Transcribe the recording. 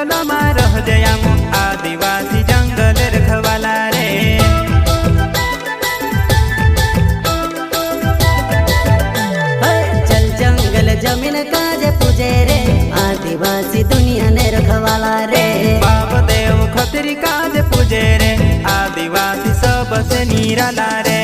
जंगल में रह जयाम आदिवासी जंगल रखवाला रे। चल जंगल जमीन काजे पूजे रे आदिवासी दुनिया ने रखवाला रे। बाप देव खतरी काज पूजे रे आदिवासी सबसे निराला रे।